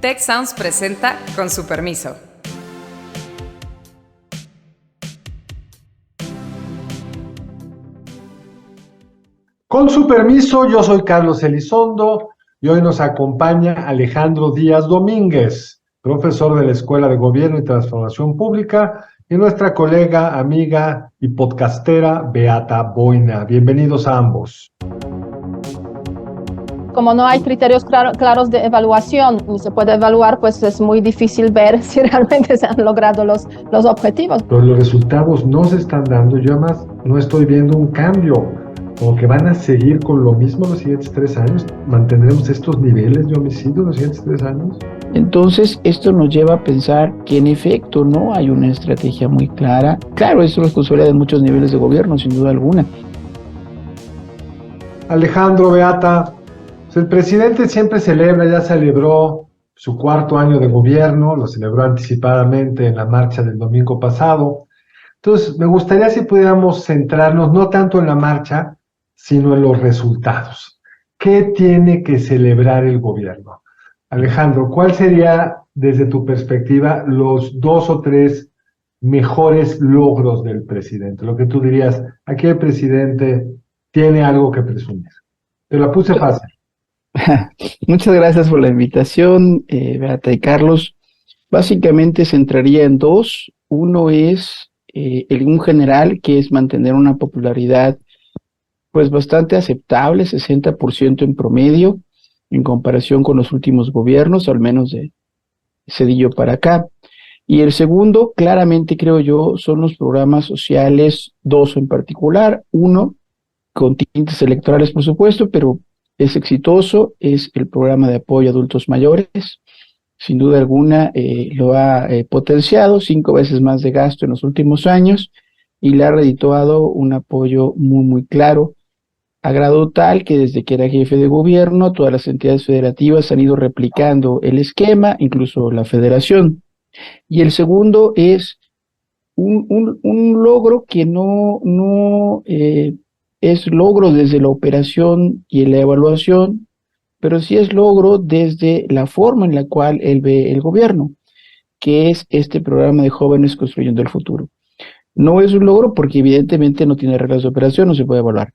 Tech Sounds presenta Con su permiso. Con su permiso, yo soy Carlos Elizondo y hoy nos acompaña Alejandro Díaz Domínguez, profesor de la Escuela de Gobierno y Transformación Pública, y nuestra colega, amiga y podcastera Beata Boina. Bienvenidos a ambos. Como no hay criterios claros de evaluación ni se puede evaluar, pues es muy difícil ver si realmente se han logrado los objetivos. Pero los resultados no se están dando, yo además no estoy viendo un cambio. Como que van a seguir con lo mismo los siguientes 3 años. ¿Mantendremos estos niveles de homicidio los siguientes 3 años? Entonces, esto nos lleva a pensar que en efecto no hay una estrategia muy clara. Claro, esto es responsabilidad de muchos niveles de gobierno, sin duda alguna. Alejandro, Beata, pues el presidente siempre celebra, ya celebró su 4º año de gobierno, lo celebró anticipadamente en la marcha del domingo pasado. Entonces, me gustaría si pudiéramos centrarnos no tanto en la marcha, sino en los resultados. ¿Qué tiene que celebrar el gobierno? Alejandro, ¿cuál sería, desde tu perspectiva, los 2 o 3 mejores logros del presidente? Lo que tú dirías, aquí el presidente tiene algo que presumir. Te la puse fácil. Muchas gracias por la invitación, Beata y Carlos. Básicamente se centraría en 2. Uno es un general, que es mantener una popularidad pues bastante aceptable, 60% en promedio, en comparación con los últimos gobiernos, al menos de Cedillo para acá. Y el segundo, claramente creo yo, son los programas sociales, 2 en particular. Uno, con tintes electorales por supuesto, pero es exitoso, es el programa de apoyo a adultos mayores. Sin duda alguna lo ha potenciado, 5 veces más de gasto en los últimos años, y le ha redituado un apoyo muy, muy claro, a grado tal que desde que era jefe de gobierno, todas las entidades federativas han ido replicando el esquema, incluso la federación. Y el segundo es un logro que no es logro desde la operación y la evaluación, pero sí es logro desde la forma en la cual él ve el gobierno, que es este programa de Jóvenes Construyendo el Futuro. No es un logro porque evidentemente no tiene reglas de operación, no se puede evaluar,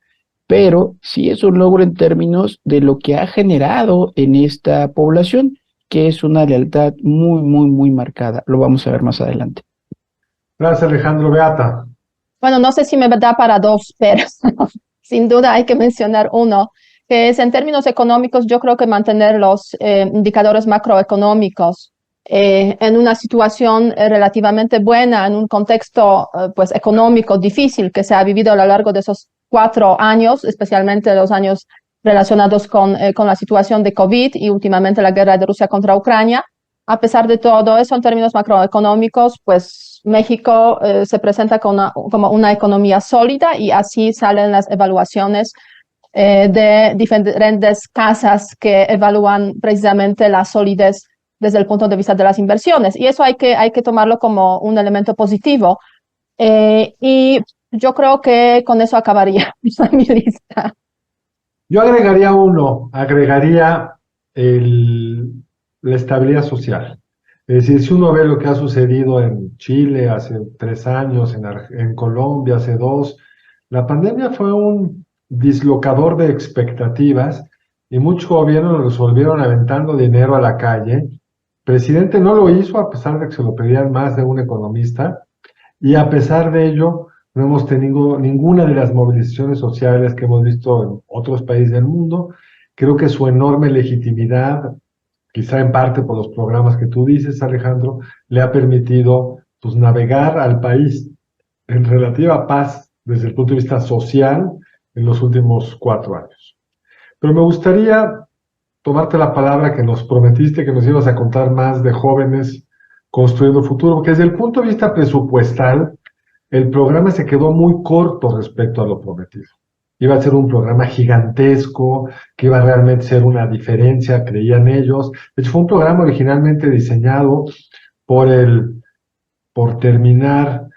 pero sí es un logro en términos de lo que ha generado en esta población, que es una lealtad muy, muy, muy marcada. Lo vamos a ver más adelante. Gracias, Alejandro. Beata. Bueno, no sé si me da para 2, pero sin duda hay que mencionar uno, que es en términos económicos. Yo creo que mantener los indicadores macroeconómicos en una situación relativamente buena, en un contexto pues económico difícil que se ha vivido a lo largo de esos 4 años, especialmente los años relacionados con la situación de COVID y últimamente la guerra de Rusia contra Ucrania. A pesar de todo eso, en términos macroeconómicos, pues México se presenta como una economía sólida, y así salen las evaluaciones de diferentes casas que evalúan precisamente la solidez desde el punto de vista de las inversiones. Y eso hay que tomarlo como un elemento positivo. Y yo creo que con eso acabaría mi lista. Yo agregaría la estabilidad social. Es decir, si uno ve lo que ha sucedido en Chile hace 3 años, en Colombia hace 2, la pandemia fue un dislocador de expectativas y muchos gobiernos lo resolvieron aventando dinero a la calle. El presidente no lo hizo, a pesar de que se lo pedían más de un economista, y a pesar de ello no hemos tenido ninguna de las movilizaciones sociales que hemos visto en otros países del mundo. Creo que su enorme legitimidad, quizá en parte por los programas que tú dices, Alejandro, le ha permitido pues navegar al país en relativa paz desde el punto de vista social en los últimos 4 años. Pero me gustaría tomarte la palabra, que nos prometiste que nos ibas a contar más de Jóvenes Construyendo el Futuro, porque desde el punto de vista presupuestal, el programa se quedó muy corto respecto a lo prometido. Iba a ser un programa gigantesco, que iba a realmente ser una diferencia, creían ellos. De hecho, fue un programa originalmente diseñado por terminar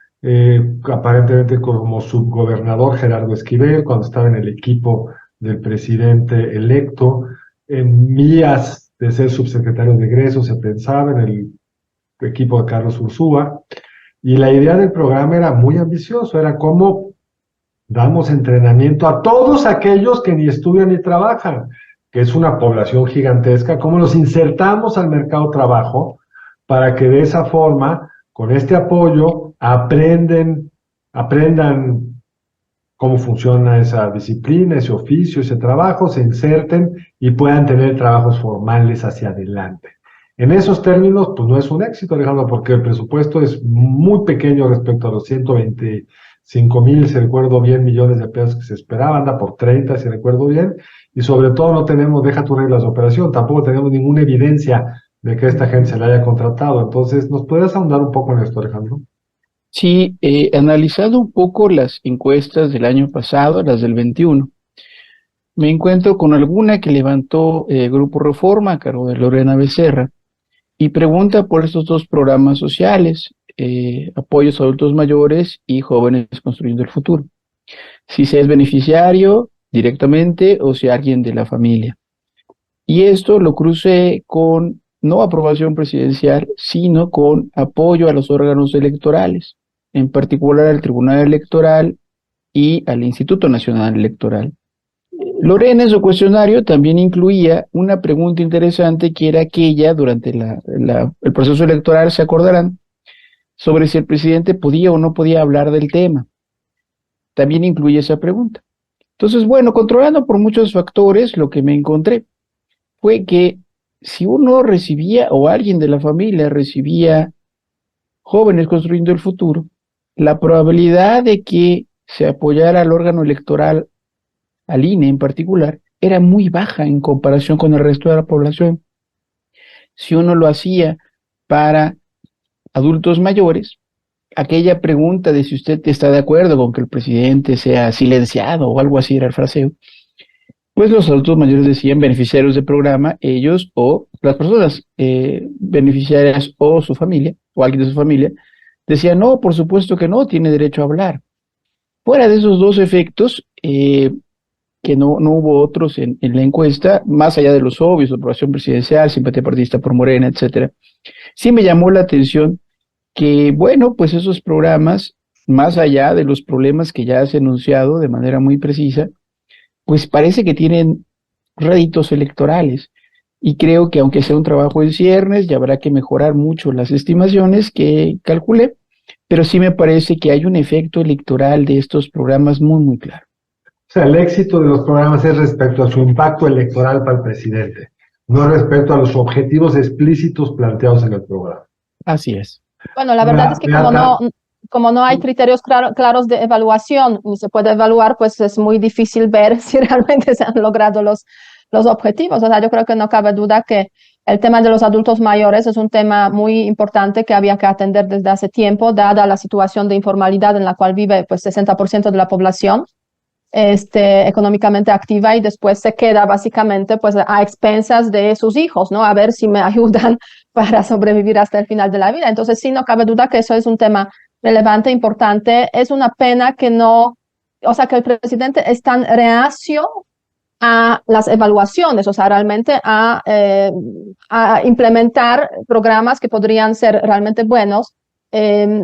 aparentemente como subgobernador Gerardo Esquivel, cuando estaba en el equipo del presidente electo. En vías de ser subsecretario de egreso, se pensaba en el equipo de Carlos Ursúa, y la idea del programa era muy ambicioso, era cómo damos entrenamiento a todos aquellos que ni estudian ni trabajan, que es una población gigantesca, cómo los insertamos al mercado de trabajo para que de esa forma, con este apoyo, aprendan cómo funciona esa disciplina, ese oficio, ese trabajo, se inserten y puedan tener trabajos formales hacia adelante. En esos términos, pues no es un éxito, Alejandro, porque el presupuesto es muy pequeño respecto a los 125,000, si recuerdo bien, millones de pesos que se esperaban, anda por 30, si recuerdo bien, y sobre todo no tenemos, deja tus reglas de operación, tampoco tenemos ninguna evidencia de que esta gente se la haya contratado. Entonces, ¿nos podrías ahondar un poco en esto, Alejandro? Sí, analizando un poco las encuestas del año pasado, las del 21, me encuentro con alguna que levantó Grupo Reforma a cargo de Lorena Becerra y pregunta por estos dos programas sociales, apoyos a adultos mayores y jóvenes construyendo el futuro. Si se es beneficiario directamente o si alguien de la familia. Y esto lo crucé con no aprobación presidencial, sino con apoyo a los órganos electorales, en particular al Tribunal Electoral y al Instituto Nacional Electoral. Lorena en su cuestionario también incluía una pregunta interesante que era aquella durante el proceso electoral, se acordarán, sobre si el presidente podía o no podía hablar del tema. También incluye esa pregunta. Entonces, bueno, controlando por muchos factores, lo que me encontré fue que si uno recibía o alguien de la familia recibía jóvenes construyendo el futuro, la probabilidad de que se apoyara al órgano electoral, al INE en particular, era muy baja en comparación con el resto de la población. Si uno lo hacía para adultos mayores, aquella pregunta de si usted está de acuerdo con que el presidente sea silenciado o algo así era el fraseo, pues los adultos mayores decían beneficiarios del programa, ellos o las personas beneficiarias o su familia, o alguien de su familia, decían, no, por supuesto que no, tiene derecho a hablar. Fuera de esos dos efectos, que no hubo otros en la encuesta, más allá de los obvios, aprobación presidencial, simpatía partidista por Morena, etcétera, sí me llamó la atención que, bueno, pues esos programas, más allá de los problemas que ya has enunciado de manera muy precisa, pues parece que tienen réditos electorales. Y creo que aunque sea un trabajo en ciernes, ya habrá que mejorar mucho las estimaciones que calculé, pero sí me parece que hay un efecto electoral de estos programas muy, muy claro. O sea, el éxito de los programas es respecto a su impacto electoral para el presidente, no respecto a los objetivos explícitos planteados en el programa. Así es. Bueno, la verdad es que como no hay criterios claros de evaluación, ni se puede evaluar, pues es muy difícil ver si realmente se han logrado los objetivos. O sea, yo creo que no cabe duda que el tema de los adultos mayores es un tema muy importante que había que atender desde hace tiempo, dada la situación de informalidad en la cual vive pues 60% de la población económicamente activa, y después se queda básicamente pues a expensas de sus hijos, ¿no? A ver si me ayudan para sobrevivir hasta el final de la vida. Entonces sí, no cabe duda que eso es un tema relevante, importante. Es una pena que que el presidente es tan reacio a las evaluaciones, o sea, realmente a implementar programas que podrían ser realmente buenos,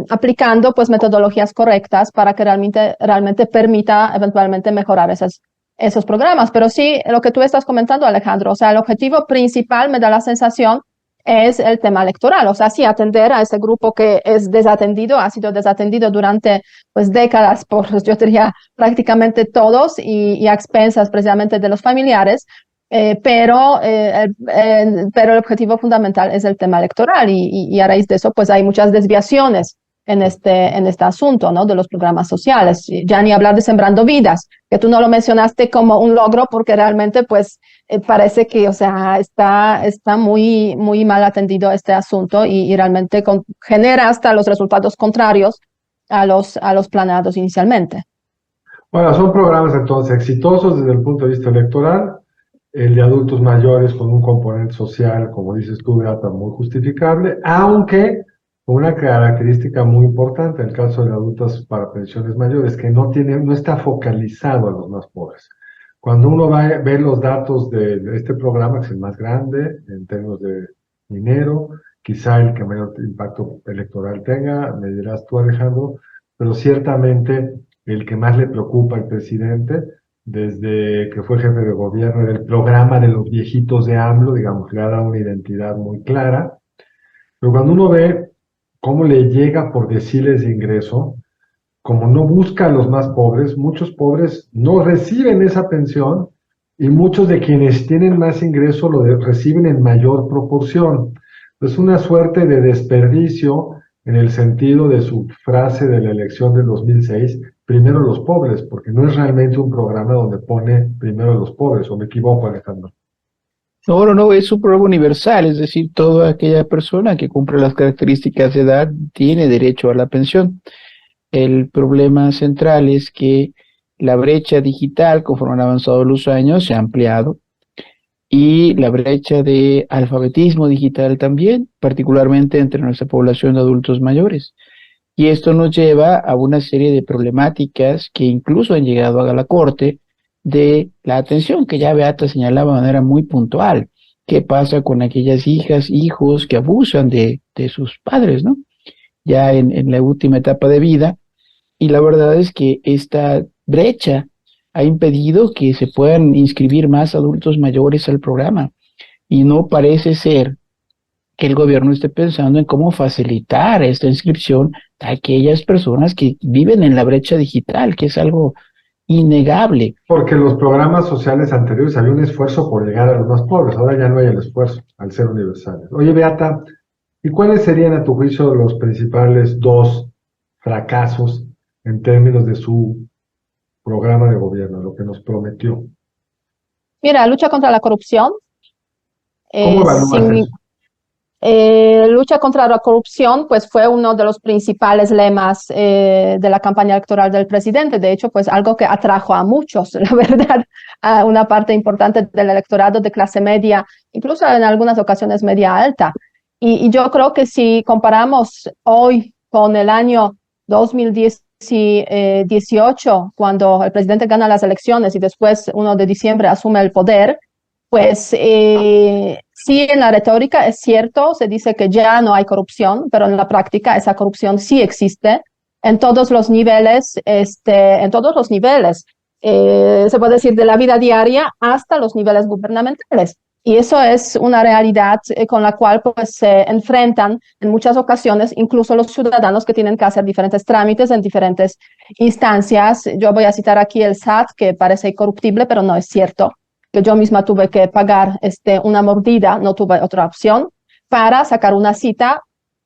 aplicando pues metodologías correctas para que realmente permita eventualmente mejorar esos programas. Pero sí, lo que tú estás comentando, Alejandro, o sea, el objetivo principal, me da la sensación, es el tema electoral. O sea, sí, atender a ese grupo que es desatendido, ha sido desatendido durante pues décadas por, yo diría, prácticamente todos, y a expensas precisamente de los familiares. Pero el objetivo fundamental es el tema electoral, y a raíz de eso pues hay muchas desviaciones en este asunto, ¿no? De los programas sociales. Ya ni hablar de Sembrando Vidas, que tú no lo mencionaste como un logro porque realmente pues parece que, o sea, está muy, muy mal atendido este asunto, y realmente genera hasta los resultados contrarios a los planeados inicialmente. Bueno, son programas entonces exitosos desde el punto de vista electoral. El de adultos mayores con un componente social, como dices tú, Beata, muy justificable, aunque con una característica muy importante en el caso de adultos para pensiones mayores, que no está focalizado a los más pobres. Cuando uno ve los datos de este programa, que es el más grande en términos de dinero, quizá el que mayor impacto electoral tenga, me dirás tú, Alejandro, pero ciertamente el que más le preocupa al presidente, desde que fue jefe de gobierno, era el programa de los viejitos de AMLO, digamos, que le ha dado una identidad muy clara. Pero cuando uno ve cómo le llega por deciles de ingreso, como no busca a los más pobres, muchos pobres no reciben esa pensión y muchos de quienes tienen más ingreso reciben en mayor proporción. Es una suerte de desperdicio en el sentido de su frase de la elección del 2006, primero los pobres, porque no es realmente un programa donde pone primero a los pobres, o me equivoco, Alejandro. No, no, no, es un programa universal, es decir, toda aquella persona que cumple las características de edad tiene derecho a la pensión. El problema central es que la brecha digital, conforme han avanzado los años, se ha ampliado y la brecha de alfabetismo digital también, particularmente entre nuestra población de adultos mayores. Y esto nos lleva a una serie de problemáticas que incluso han llegado a la Corte de la atención, que ya Beata señalaba de manera muy puntual. ¿Qué pasa con aquellas hijas, hijos que abusan de sus padres, ¿no? Ya en la última etapa de vida. Y la verdad es que esta brecha ha impedido que se puedan inscribir más adultos mayores al programa. Y no parece ser que el gobierno esté pensando en cómo facilitar esta inscripción a aquellas personas que viven en la brecha digital, que es algo innegable. Porque los programas sociales anteriores había un esfuerzo por llegar a los más pobres, ahora ya no hay el esfuerzo al ser universales. Oye, Beata, ¿y cuáles serían a tu juicio los principales dos fracasos en términos de su programa de gobierno, lo que nos prometió? Mira, lucha contra la corrupción. ¿Cómo evalúas eso? Lucha contra la corrupción, pues fue uno de los principales lemas de la campaña electoral del presidente. De hecho, pues algo que atrajo a muchos, la verdad, a una parte importante del electorado de clase media, incluso en algunas ocasiones media alta. Y yo creo que si comparamos hoy con el año 2018, cuando el presidente gana las elecciones y después 1 de diciembre asume el poder, pues sí, en la retórica es cierto, se dice que ya no hay corrupción, pero en la práctica esa corrupción sí existe en todos los niveles, se puede decir de la vida diaria hasta los niveles gubernamentales. Y eso es una realidad con la cual pues, se enfrentan en muchas ocasiones incluso los ciudadanos que tienen que hacer diferentes trámites en diferentes instancias. Yo voy a citar aquí el SAT, que parece incorruptible, pero no es cierto. Que yo misma tuve que pagar una mordida, no tuve otra opción, para sacar una cita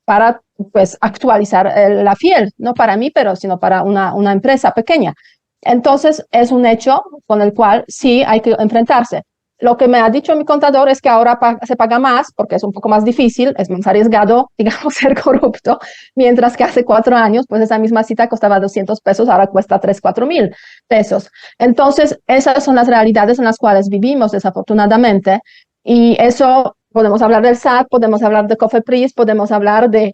para pues, actualizar la FIEL, no para mí, pero sino para una empresa pequeña. Entonces, es un hecho con el cual sí hay que enfrentarse. Lo que me ha dicho mi contador es que ahora se paga más porque es un poco más difícil, es más arriesgado, digamos, ser corrupto, mientras que hace 4 años, pues esa misma cita costaba 200 pesos, ahora cuesta 3,000-4,000 pesos. Entonces, esas son las realidades en las cuales vivimos, desafortunadamente, y eso podemos hablar del SAT, podemos hablar de COFEPRIS, podemos hablar de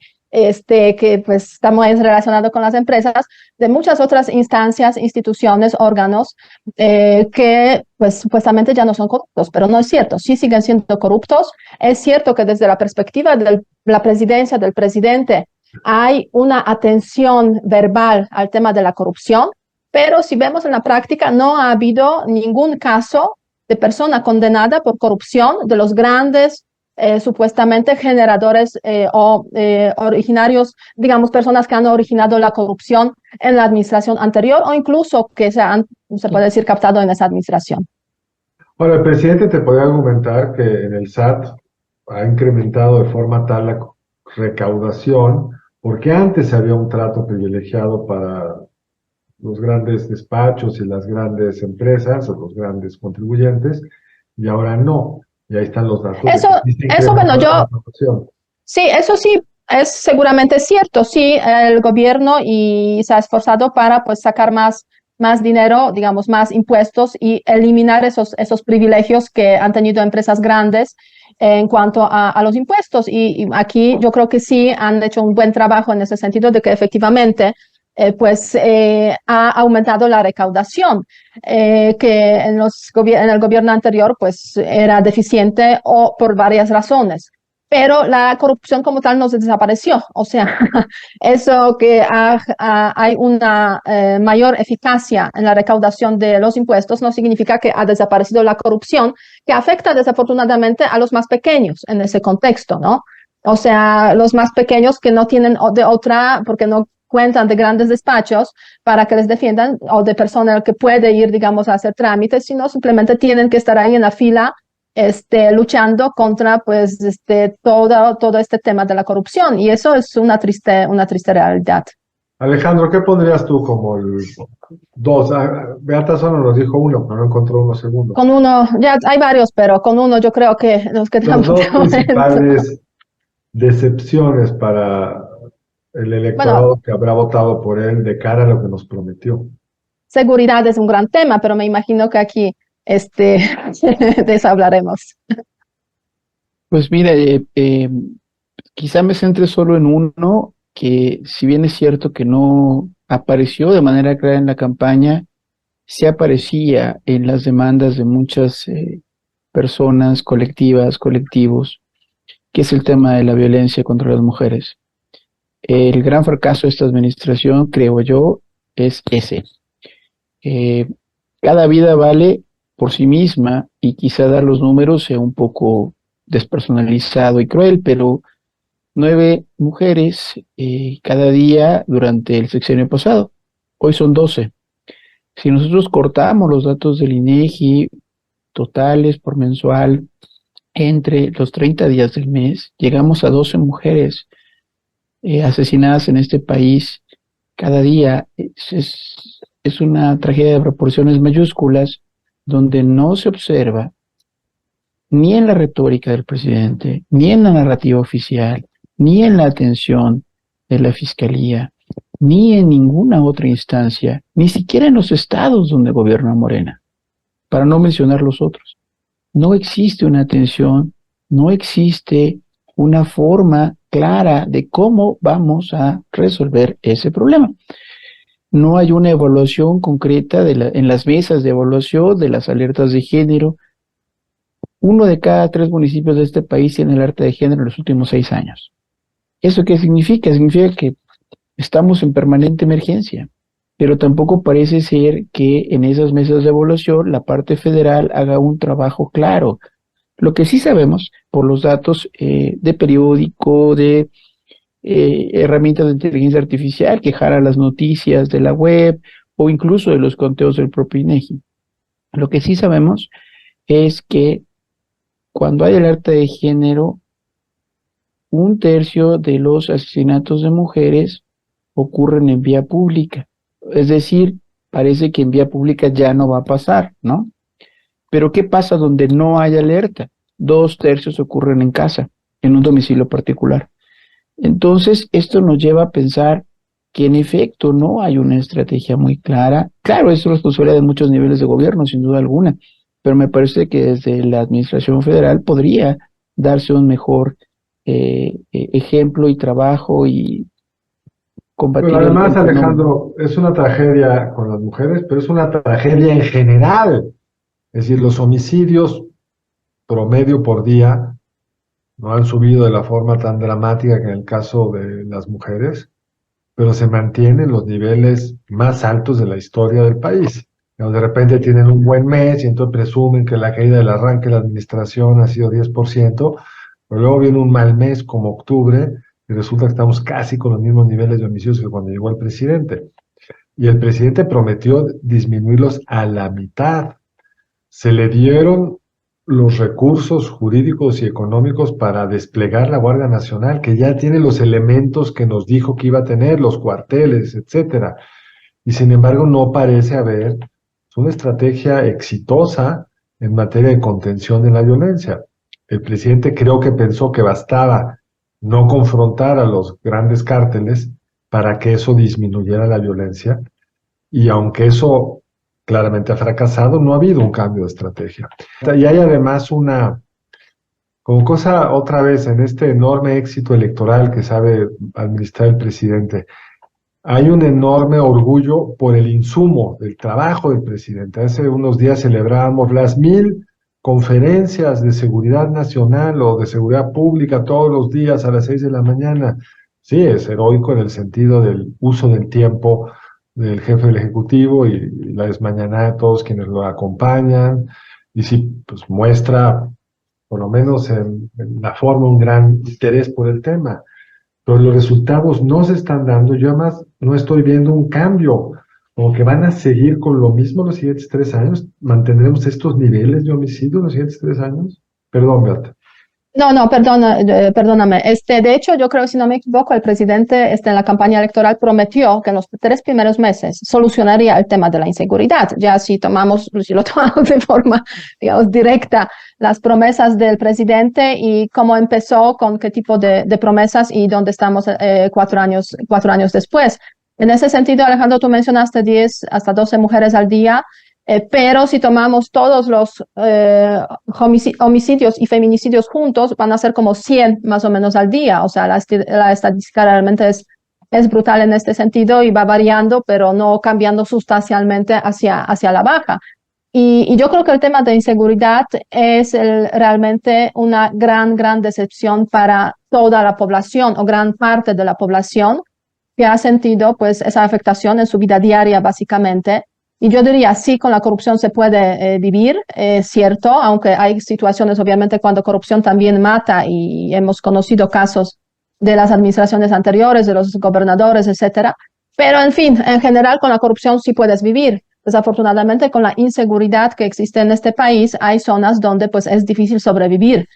que pues está muy relacionado con las empresas, de muchas otras instancias, instituciones, órganos que pues supuestamente ya no son corruptos, pero no es cierto, sí siguen siendo corruptos. Es cierto que desde la perspectiva de la presidencia del presidente hay una atención verbal al tema de la corrupción, pero si vemos en la práctica no ha habido ningún caso de persona condenada por corrupción de los grandes supuestamente generadores originarios, digamos, personas que han originado la corrupción en la administración anterior o incluso que se puede decir, captado en esa administración. Bueno, el presidente te podría argumentar que en el SAT ha incrementado de forma tal la recaudación, porque antes había un trato privilegiado para los grandes despachos y las grandes empresas o los grandes contribuyentes, y ahora no. Y ahí están los datos. Sí, eso sí, es seguramente cierto. Sí, el gobierno se ha esforzado para pues, sacar más dinero, digamos, más impuestos y eliminar esos privilegios que han tenido empresas grandes en cuanto a los impuestos. Y aquí yo creo que sí han hecho un buen trabajo en ese sentido de que efectivamente ha aumentado la recaudación, que en el gobierno anterior pues era deficiente o por varias razones. Pero la corrupción como tal no se desapareció. O sea, eso que hay una mayor eficacia en la recaudación de los impuestos no significa que ha desaparecido la corrupción, que afecta desafortunadamente a los más pequeños en ese contexto, ¿no? O sea, los más pequeños que no tienen de otra, porque no cuentan de grandes despachos para que les defiendan o de personal que puede ir, digamos, a hacer trámites, sino simplemente tienen que estar ahí en la fila luchando contra pues todo este tema de la corrupción, y eso es una triste realidad. Alejandro, ¿qué pondrías tú como el dos? Beata solo nos dijo uno, pero no encontró uno segundo. Con uno, ya hay varios, pero con uno yo creo que nos Los quedamos dos de momento. principales decepciones para el electorado Bueno, que habrá votado por él de cara a lo que nos prometió. seguridad es un gran tema, pero me imagino que aquí de eso hablaremos. Pues mira, quizá me centre solo en uno que, si bien es cierto que no apareció de manera clara en la campaña, sí aparecía en las demandas de muchas personas, colectivas, colectivos, que es el tema de la violencia contra las mujeres. El gran fracaso de esta administración, creo yo, es ese. Cada vida vale por sí misma, y quizá dar los números sea un poco despersonalizado y cruel, pero 9 mujeres cada día durante el sexenio pasado. Hoy son 12. Si nosotros cortamos los datos del INEGI totales por mensual entre los 30 días del mes, llegamos a 12 mujeres asesinadas en este país cada día. Es una tragedia de proporciones mayúsculas, donde no se observa ni en la retórica del presidente, ni en la narrativa oficial, ni en la atención de la Fiscalía, ni en ninguna otra instancia, ni siquiera en los estados donde gobierna Morena, para no mencionar los otros. No existe una atención, no existe una forma clara de cómo vamos a resolver ese problema. No hay una evaluación concreta en las mesas de evaluación de las alertas de género. 1 de cada 3 municipios de este país tiene alerta de género en los últimos 6 años. ¿Eso qué significa? Significa que estamos en permanente emergencia, pero tampoco parece ser que en esas mesas de evaluación la parte federal haga un trabajo claro. Lo que sí sabemos por los datos de periódico, de herramientas de inteligencia artificial que jala las noticias de la web o incluso de los conteos del propio INEGI. Lo que sí sabemos es que cuando hay alerta de género, 1/3 de los asesinatos de mujeres ocurren en vía pública. Es decir, parece que en vía pública ya no va a pasar, ¿no? Pero ¿qué pasa donde no hay alerta? 2/3 ocurren en casa, en un domicilio particular. Entonces, esto nos lleva a pensar que en efecto no hay una estrategia muy clara. Claro, es responsabilidad de muchos niveles de gobierno, sin duda alguna, pero me parece que desde la administración federal podría darse un mejor ejemplo y trabajo y combatir Pero además, el fenómeno. Alejandro, es una tragedia con las mujeres, pero es una tragedia en general. Es decir, los homicidios promedio por día no han subido de la forma tan dramática que en el caso de las mujeres, pero se mantienen los niveles más altos de la historia del país. De repente tienen un buen mes y entonces presumen que la caída del arranque de la administración ha sido 10%, pero luego viene un mal mes como octubre y resulta que estamos casi con los mismos niveles de homicidios que cuando llegó el presidente. Y el presidente prometió disminuirlos a la mitad. Se le dieron los recursos jurídicos y económicos para desplegar la Guardia Nacional, que ya tiene los elementos que nos dijo que iba a tener, los cuarteles, etcétera. Y sin embargo no parece haber una estrategia exitosa en materia de contención de la violencia. El presidente creo que pensó que bastaba no confrontar a los grandes cárteles para que eso disminuyera la violencia, y aunque eso claramente ha fracasado, no ha habido un cambio de estrategia. Y hay además como cosa otra vez en este enorme éxito electoral que sabe administrar el presidente, hay un enorme orgullo por el insumo del trabajo del presidente. Hace unos días celebrábamos las 1000 conferencias de seguridad nacional o de seguridad pública todos los días a las 6 de la mañana. Sí, es heroico en el sentido del uso del tiempo del jefe del Ejecutivo y la desmañanada de todos quienes lo acompañan. Y sí, pues muestra, por lo menos en la forma, un gran interés por el tema. Pero los resultados no se están dando. Yo además no estoy viendo un cambio, como que van a seguir con lo mismo los siguientes 3 años. ¿Mantendremos estos niveles de homicidio los siguientes 3 años? Perdón, Beata. No, perdóname. De hecho, yo creo, si no me equivoco, el presidente en la campaña electoral prometió que en los 3 primeros meses solucionaría el tema de la inseguridad. Ya si lo tomamos de forma, digamos, directa, las promesas del presidente y cómo empezó, con qué tipo de promesas y dónde estamos 4 años después. En ese sentido, Alejandro, tú mencionaste 10 hasta 12 mujeres al día. Pero si tomamos todos los homicidios y feminicidios juntos, van a ser como 100 más o menos al día. O sea, la estadística realmente es brutal en este sentido y va variando, pero no cambiando sustancialmente hacia la baja. Y yo creo que el tema de inseguridad es realmente una gran decepción para toda la población o gran parte de la población que ha sentido pues esa afectación en su vida diaria básicamente. Y yo diría, sí, con la corrupción se puede vivir, cierto, aunque hay situaciones, obviamente, cuando corrupción también mata, y hemos conocido casos de las administraciones anteriores, de los gobernadores, etcétera. Pero, en fin, en general, con la corrupción sí puedes vivir. Desafortunadamente, con la inseguridad que existe en este país, hay zonas donde pues es difícil sobrevivir.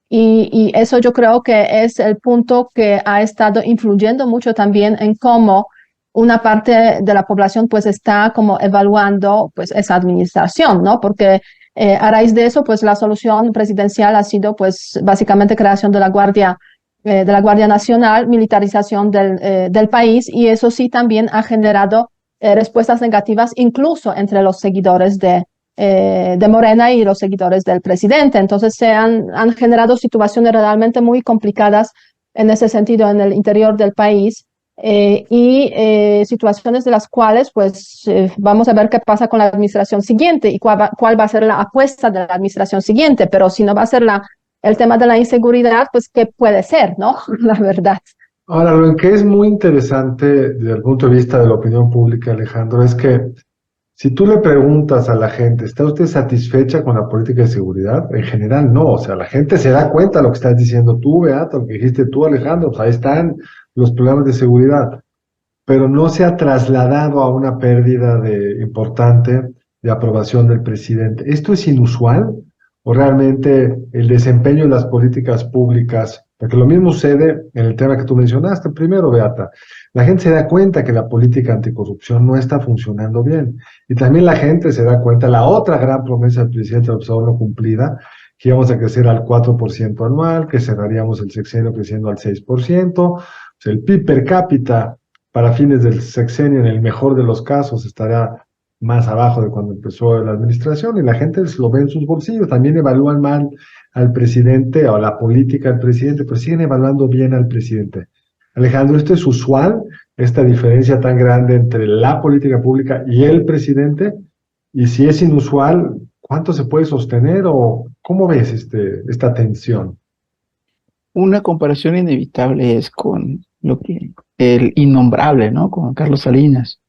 Y eso yo creo que es el punto que ha estado influyendo mucho también en cómo una parte de la población pues está como evaluando pues esa administración, ¿no? Porque a raíz de eso pues la solución presidencial ha sido pues básicamente creación de la Guardia Nacional, militarización del país, y eso sí también ha generado respuestas negativas incluso entre los seguidores de Morena y los seguidores del presidente. Entonces han generado situaciones realmente muy complicadas en ese sentido en el interior del país. Situaciones de las cuales pues vamos a ver qué pasa con la administración siguiente y cuál va a ser la apuesta de la administración siguiente, pero si no va a ser el tema de la inseguridad, pues qué puede ser, ¿no? La verdad. Ahora, lo que es muy interesante desde el punto de vista de la opinión pública, Alejandro, es que si tú le preguntas a la gente, ¿está usted satisfecha con la política de seguridad? En general no, o sea, la gente se da cuenta de lo que estás diciendo tú, Beata, lo que dijiste tú, Alejandro, pues ahí están los problemas de seguridad, pero no se ha trasladado a una pérdida importante de aprobación del presidente. ¿Esto es inusual o realmente el desempeño de las políticas públicas? Porque lo mismo sucede en el tema que tú mencionaste primero, Beata. La gente se da cuenta que la política anticorrupción no está funcionando bien. Y también la gente se da cuenta, la otra gran promesa del presidente López Obrador no cumplida, que íbamos a crecer al 4% anual, que cerraríamos el sexenio creciendo al 6%. El PIB per cápita para fines del sexenio, en el mejor de los casos, estará más abajo de cuando empezó la administración, y la gente lo ve en sus bolsillos. También evalúan mal al presidente o la política del presidente, pero siguen evaluando bien al presidente. Alejandro, ¿esto es usual, esta diferencia tan grande entre la política pública y el presidente? Y si es inusual, ¿cuánto se puede sostener o cómo ves esta tensión? Una comparación inevitable es con el innombrable, ¿no? Con Carlos Salinas.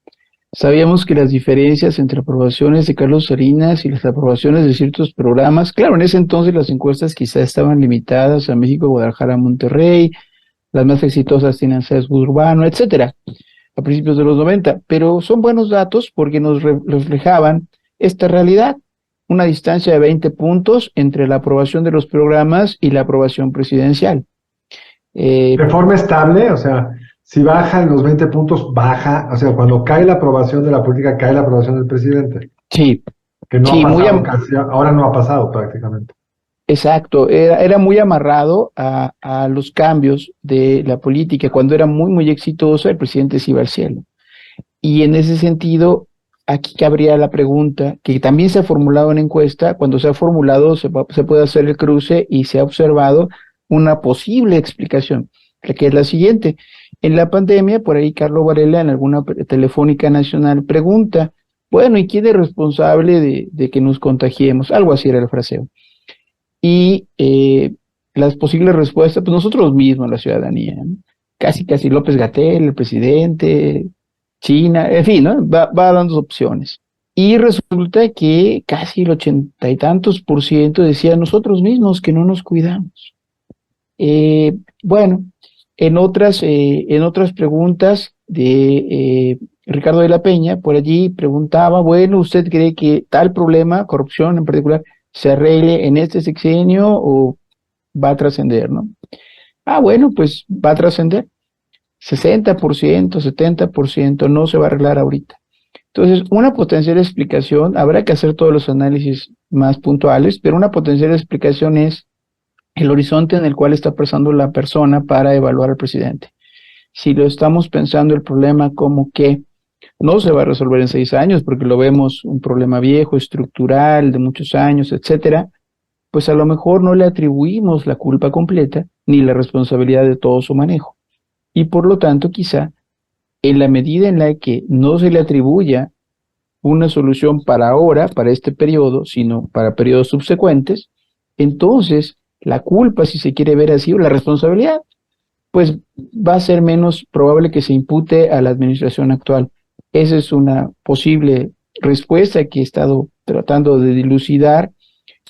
Sabíamos que las diferencias entre aprobaciones de Carlos Salinas y las aprobaciones de ciertos programas, claro, en ese entonces las encuestas quizá estaban limitadas a México, Guadalajara, Monterrey, las más exitosas tienen sesgo urbano, etcétera, a principios de los 90, pero son buenos datos porque nos reflejaban esta realidad, una distancia de 20 puntos entre la aprobación de los programas y la aprobación presidencial. De forma estable, o sea, si bajan los 20 puntos, baja, o sea, cuando cae la aprobación de la política, cae la aprobación del presidente. Sí. Que no ha pasado casi, ahora no ha pasado prácticamente. Exacto, era muy amarrado a los cambios de la política. Cuando era muy exitosa, el presidente se iba al cielo. Y en ese sentido, aquí cabría la pregunta, que también se ha formulado en encuesta. Cuando se ha formulado, se puede hacer el cruce y se ha observado una posible explicación, que es la siguiente. En la pandemia, por ahí Carlos Varela en alguna telefónica nacional pregunta, bueno, ¿y quién es responsable de que nos contagiemos? Algo así era el fraseo. Y las posibles respuestas, pues nosotros mismos, la ciudadanía, ¿no? Casi López-Gatell, el presidente, China, en fin, ¿no? Va dando opciones. Y resulta que casi el 80 y tantos% decía nosotros mismos que no nos cuidamos. Bueno, en otras preguntas de Ricardo de la Peña, por allí preguntaba, bueno, ¿usted cree que tal problema, corrupción en particular, se arregle en este sexenio o va a trascender, ¿no? Ah, bueno, pues va a trascender. 60%, 70% no se va a arreglar ahorita. Entonces, una potencial explicación, habrá que hacer todos los análisis más puntuales, pero una potencial explicación es el horizonte en el cual está pasando la persona para evaluar al presidente. Si lo estamos pensando el problema como que no se va a resolver en 6 años, porque lo vemos un problema viejo, estructural, de muchos años, etcétera, pues a lo mejor no le atribuimos la culpa completa ni la responsabilidad de todo su manejo. Y por lo tanto, quizá, en la medida en la que no se le atribuya una solución para ahora, para este periodo, sino para periodos subsecuentes, entonces la culpa, si se quiere ver así, o la responsabilidad, pues va a ser menos probable que se impute a la administración actual. Esa es una posible respuesta que he estado tratando de dilucidar.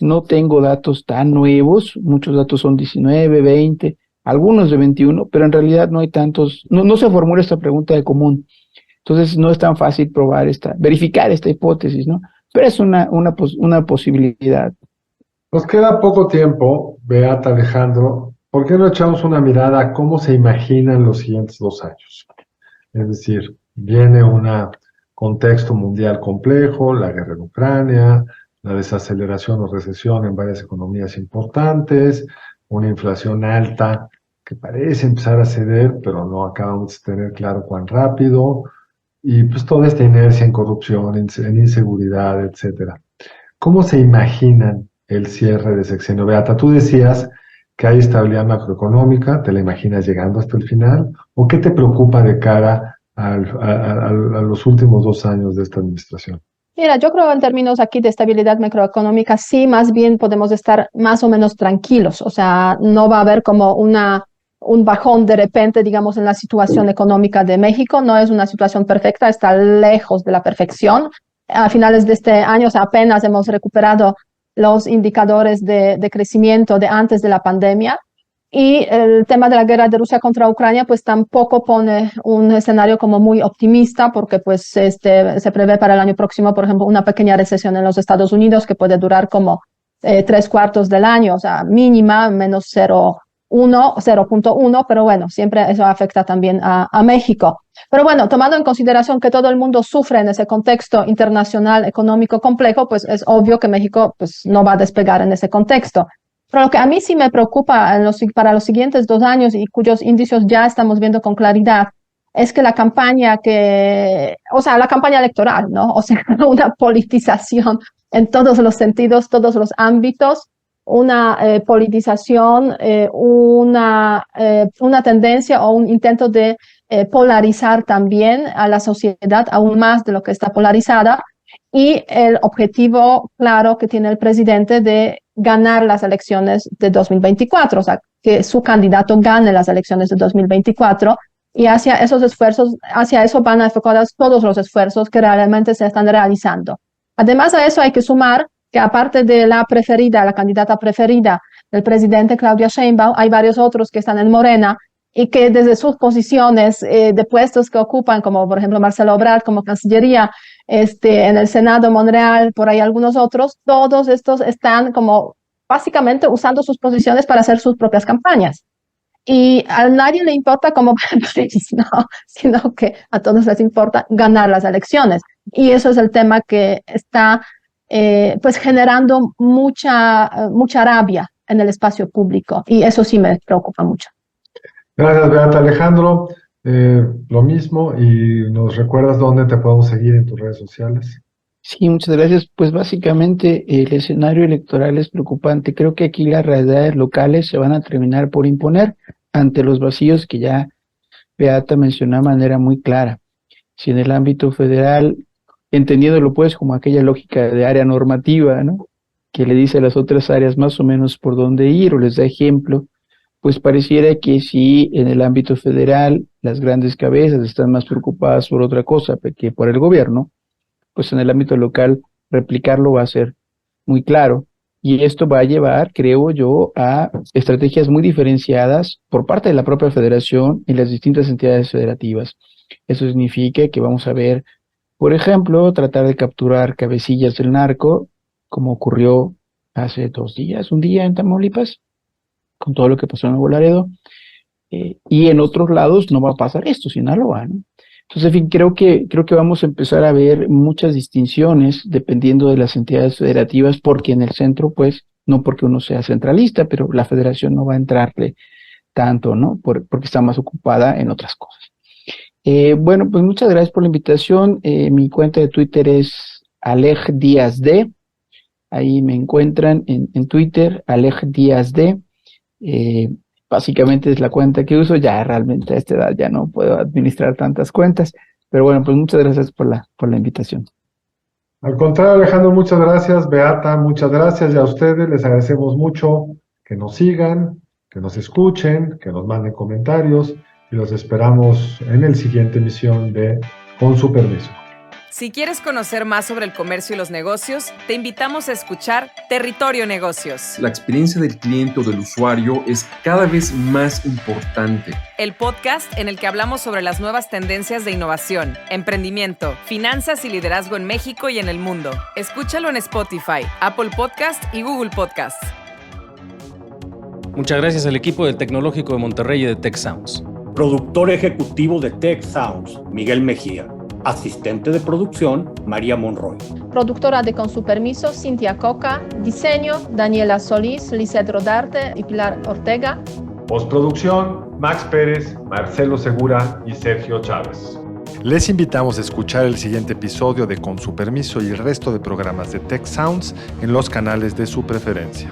No tengo datos tan nuevos, muchos datos son 19, 20, algunos de 21, pero en realidad no hay tantos, no se formula esta pregunta de común. Entonces no es tan fácil verificar esta hipótesis, ¿no? Pero es una posibilidad. Nos queda poco tiempo, Beata, Alejandro. ¿Por qué no echamos una mirada a cómo se imaginan los siguientes 2 años? Es decir, viene un contexto mundial complejo, la guerra en Ucrania, la desaceleración o recesión en varias economías importantes, una inflación alta que parece empezar a ceder, pero no acabamos de tener claro cuán rápido, y pues toda esta inercia en corrupción, en inseguridad, etcétera. ¿Cómo se imaginan el cierre de sexenio? Beata, tú decías que hay estabilidad macroeconómica, ¿te la imaginas llegando hasta el final? ¿O qué te preocupa de cara a los últimos 2 años de esta administración? Mira, yo creo en términos aquí de estabilidad macroeconómica, sí, más bien podemos estar más o menos tranquilos. O sea, no va a haber como un bajón de repente, digamos, en la situación económica de México. No es una situación perfecta, está lejos de la perfección. A finales de este año, o sea, apenas hemos recuperado los indicadores de crecimiento de antes de la pandemia. Y el tema de la guerra de Rusia contra Ucrania, pues tampoco pone un escenario como muy optimista, porque pues se prevé para el año próximo, por ejemplo, una pequeña recesión en los Estados Unidos que puede durar como 3/4 del año, o sea, mínima, menos 0.1, pero bueno, siempre eso afecta también a México. Pero bueno, tomando en consideración que todo el mundo sufre en ese contexto internacional económico complejo, pues es obvio que México pues no va a despegar en ese contexto. Pero lo que a mí sí me preocupa para los siguientes 2 años y cuyos indicios ya estamos viendo con claridad, es que la campaña electoral, ¿no? O sea, una politización en todos los sentidos, todos los ámbitos, una politización, una tendencia o un intento de polarizar también a la sociedad aún más de lo que está polarizada, y el objetivo claro que tiene el presidente de ganar las elecciones de 2024, o sea, que su candidato gane las elecciones de 2024, y hacia esos esfuerzos, hacia eso van enfocados todos los esfuerzos que realmente se están realizando. Además a eso hay que sumar que aparte de la candidata preferida del presidente Claudia Sheinbaum, hay varios otros que están en Morena y que desde sus posiciones de puestos que ocupan, como por ejemplo Marcelo Ebrard como Cancillería, en el Senado, Monreal, por ahí algunos otros, todos estos están como básicamente usando sus posiciones para hacer sus propias campañas. Y a nadie le importa cómo va el país, ¿no? Sino que a todos les importa ganar las elecciones. Y eso es el tema que está pues generando mucha rabia en el espacio público, y eso sí me preocupa mucho. Gracias, Beata. Alejandro, lo mismo, y nos recuerdas dónde te podemos seguir en tus redes sociales. Sí, muchas gracias. Pues básicamente el escenario electoral es preocupante. Creo que aquí las realidades locales se van a terminar por imponer ante los vacíos que ya Beata mencionó de manera muy clara. Si en el ámbito federal, entendiéndolo pues como aquella lógica de área normativa, ¿no?, que le dice a las otras áreas más o menos por dónde ir o les da ejemplo, pues pareciera que si en el ámbito federal las grandes cabezas están más preocupadas por otra cosa que por el gobierno, pues en el ámbito local replicarlo va a ser muy claro. Y esto va a llevar, creo yo, a estrategias muy diferenciadas por parte de la propia federación y las distintas entidades federativas. Eso significa que vamos a ver, por ejemplo, tratar de capturar cabecillas del narco, como ocurrió hace 2 días, un día en Tamaulipas, con todo lo que pasó en Nuevo Laredo, y en otros lados no va a pasar esto, Sinaloa, ¿no? Entonces, en fin, creo que vamos a empezar a ver muchas distinciones dependiendo de las entidades federativas, porque en el centro, pues, no porque uno sea centralista, pero la federación no va a entrarle tanto, ¿no? Porque está más ocupada en otras cosas. Bueno, pues muchas gracias por la invitación. Mi cuenta de Twitter es Alej Díaz D. Ahí me encuentran en Twitter, Alej Díaz D. Básicamente es la cuenta que uso. Ya realmente a esta edad ya no puedo administrar tantas cuentas. Pero bueno, pues muchas gracias por la invitación. Al contrario, Alejandro, muchas gracias. Beata, muchas gracias. Y a ustedes les agradecemos mucho que nos sigan, que nos escuchen, que nos manden comentarios. Y los esperamos en el siguiente emisión de Con su permiso. Si quieres conocer más sobre el comercio y los negocios, te invitamos a escuchar Territorio Negocios. La experiencia del cliente o del usuario es cada vez más importante. El podcast en el que hablamos sobre las nuevas tendencias de innovación, emprendimiento, finanzas y liderazgo en México y en el mundo. Escúchalo en Spotify, Apple Podcast y Google Podcast. Muchas gracias al equipo del Tecnológico de Monterrey y de Tech Sounds. Productor ejecutivo de Tech Sounds, Miguel Mejía. Asistente de producción, María Monroy. Productora de Con su permiso, Cintia Coca. Diseño, Daniela Solís, Lisette Rodarte y Pilar Ortega. Postproducción, Max Pérez, Marcelo Segura y Sergio Chávez. Les invitamos a escuchar el siguiente episodio de Con su permiso y el resto de programas de Tech Sounds en los canales de su preferencia.